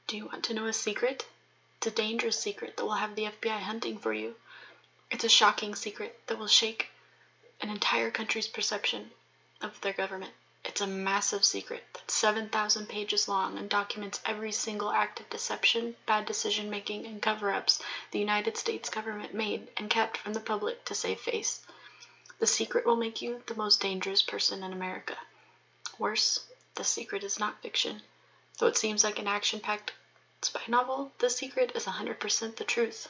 Do you want to know a secret? It's a dangerous secret that will have the FBI hunting for you. It's a shocking secret that will shake an entire country's perception of their government. It's a massive secret that's 7,000 pages long and documents every single act of deception, bad decision-making, and cover-ups the United States government made and kept from the public to save face. The secret will make you the most dangerous person in America. Worse, the secret is not fiction. Though it seems like an action-packed spy novel, the secret is 100% the truth.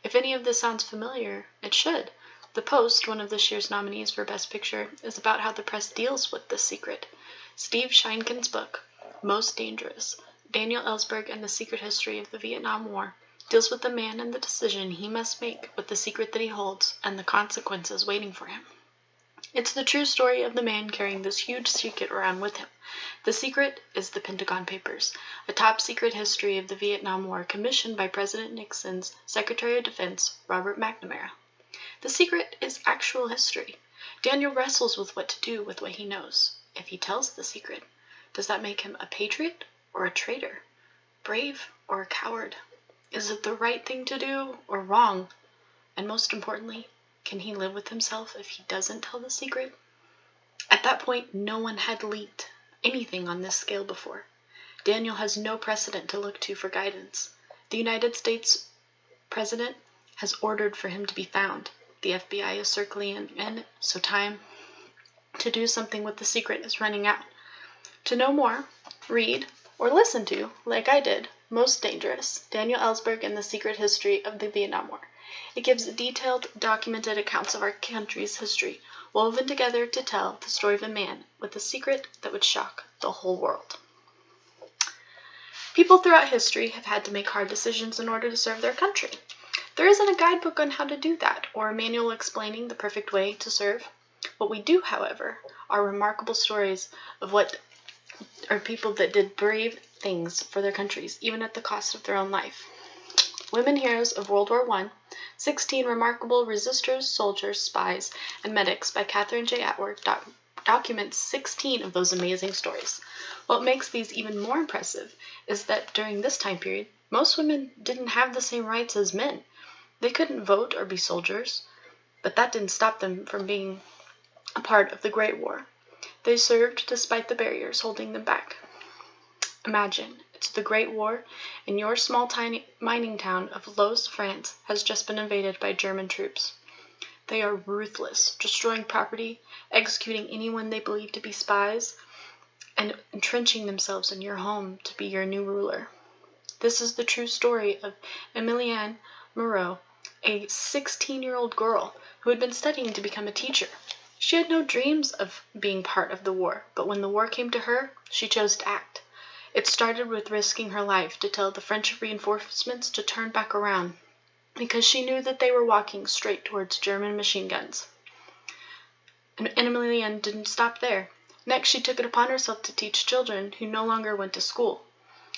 If any of this sounds familiar, it should. The Post, one of this year's nominees for Best Picture, is about how the press deals with this secret. Steve Sheinkin's book, Most Dangerous, Daniel Ellsberg and the Secret History of the Vietnam War, deals with the man and the decision he must make with the secret that he holds and the consequences waiting for him. It's the true story of the man carrying this huge secret around with him. The secret is the Pentagon Papers, a top-secret history of the Vietnam War commissioned by President Nixon's Secretary of Defense, Robert McNamara. The secret is actual history. Daniel wrestles with what to do with what he knows. If he tells the secret, does that make him a patriot or a traitor? Brave or a coward? Is it the right thing to do or wrong? And most importantly, can he live with himself if he doesn't tell the secret? At that point, no one had leaked anything on this scale before. Daniel has no precedent to look to for guidance. The United States President has ordered for him to be found. The FBI is circling in, so time to do something with the secret is running out. To know more, read or listen to, like I did, Most Dangerous, Daniel Ellsberg and the Secret History of the Vietnam War. It gives detailed, documented accounts of our country's history, woven together to tell the story of a man with a secret that would shock the whole world. People throughout history have had to make hard decisions in order to serve their country. There isn't a guidebook on how to do that, or a manual explaining the perfect way to serve. What we do, however, are remarkable stories of people that did brave things for their countries, even at the cost of their own life. Women Heroes of World War I, 16 Remarkable Resistors, Soldiers, Spies, and Medics by Catherine J. Atwood documents 16 of those amazing stories. What makes these even more impressive is that during this time period, most women didn't have the same rights as men. They couldn't vote or be soldiers, but that didn't stop them from being a part of the Great War. They served despite the barriers holding them back. Imagine, it's the Great War, and your small tiny mining town of Los, France has just been invaded by German troops. They are ruthless, destroying property, executing anyone they believe to be spies, and entrenching themselves in your home to be your new ruler. This is the true story of Emilienne Moreau, a 16-year-old girl who had been studying to become a teacher. She had no dreams of being part of the war, but when the war came to her, she chose to act. It started with risking her life to tell the French reinforcements to turn back around, because she knew that they were walking straight towards German machine guns. And Emilienne didn't stop there. Next, she took it upon herself to teach children who no longer went to school.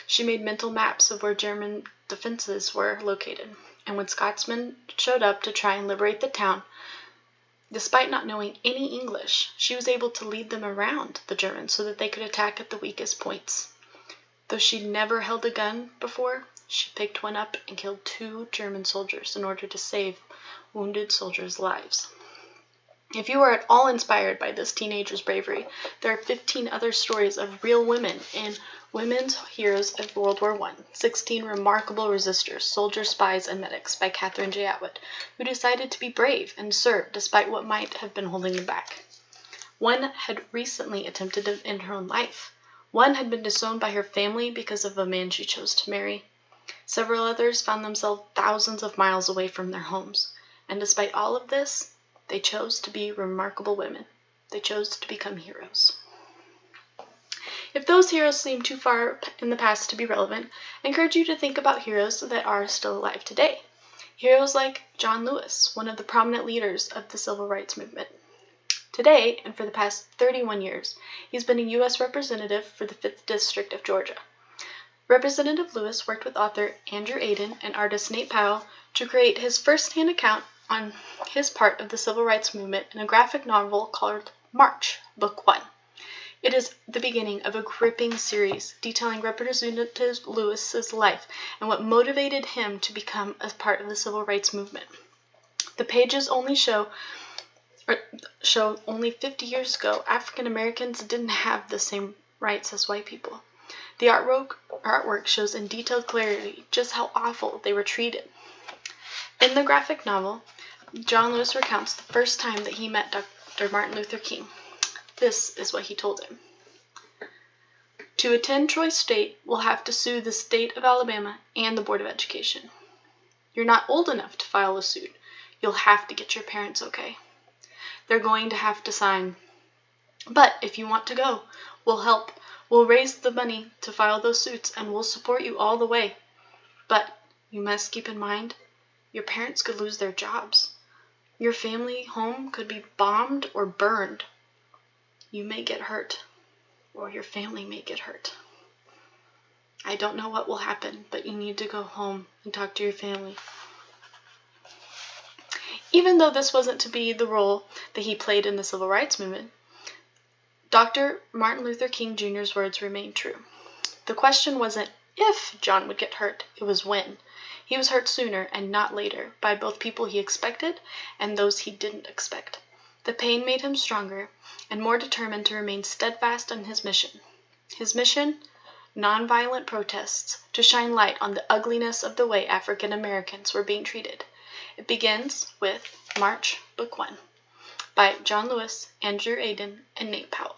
She made mental maps of where German defenses were located, and when Scotsmen showed up to try and liberate the town, despite not knowing any English, she was able to lead them around the Germans so that they could attack at the weakest points. Though she'd never held a gun before, she picked one up and killed 2 German soldiers in order to save wounded soldiers' lives. If you are at all inspired by this teenager's bravery, there are 15 other stories of real women in Women's Heroes of World War I, 16 Remarkable Resistors, Soldiers, Spies, and Medics by Catherine J. Atwood, who decided to be brave and serve despite what might have been holding them back. One had recently attempted to end her own life. One had been disowned by her family because of a man she chose to marry. Several others found themselves thousands of miles away from their homes. And despite all of this, they chose to be remarkable women. They chose to become heroes. If those heroes seem too far in the past to be relevant, I encourage you to think about heroes that are still alive today. Heroes like John Lewis, one of the prominent leaders of the civil rights movement. Today, and for the past 31 years, he's been a U.S. representative for the 5th District of Georgia. Representative Lewis worked with author Andrew Aden and artist Nate Powell to create his first-hand account on his part of the civil rights movement in a graphic novel called March, Book 1. It is the beginning of a gripping series detailing Representative Lewis's life and what motivated him to become a part of the civil rights movement. The pages only show only 50 years ago, African Americans didn't have the same rights as white people. The artwork shows in detailed clarity just how awful they were treated. In the graphic novel, John Lewis recounts the first time that he met Dr. Martin Luther King. This is what he told him. To attend Troy State, we'll have to sue the state of Alabama and the Board of Education. You're not old enough to file a suit. You'll have to get your parents okay. They're going to have to sign. But if you want to go, we'll help. We'll raise the money to file those suits and we'll support you all the way. But you must keep in mind, your parents could lose their jobs. Your family home could be bombed or burned. You may get hurt, or your family may get hurt. I don't know what will happen, but you need to go home and talk to your family. Even though this wasn't to be the role that he played in the civil rights movement, Dr. Martin Luther King Jr.'s words remain true. The question wasn't if John would get hurt, it was when. He was hurt sooner and not later by both people he expected and those he didn't expect. The pain made him stronger and more determined to remain steadfast on his mission. His mission? Nonviolent protests to shine light on the ugliness of the way African Americans were being treated. It begins with March, Book 1 by John Lewis, Andrew Aden, and Nate Powell.